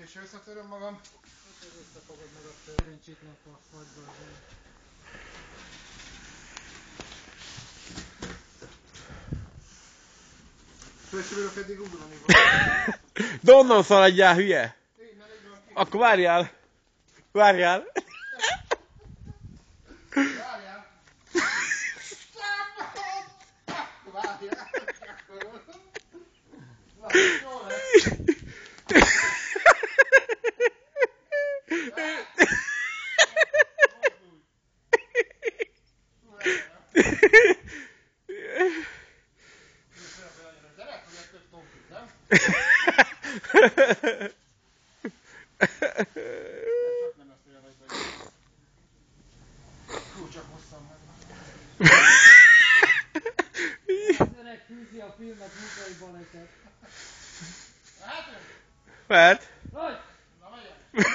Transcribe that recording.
És összetöröm magam. Összefogod meg a törvénycsítnak a fagyban. Fősülő pedig ugrani van. De onnan szaladjál, hülye! Akkor várjál! Várjál! Várjál! Várjál! Jól lesz! Csak hosszan meg. Az öreg fűzi a filmet, munkai baleset. Hát? Mert? Hogy? Na megyek!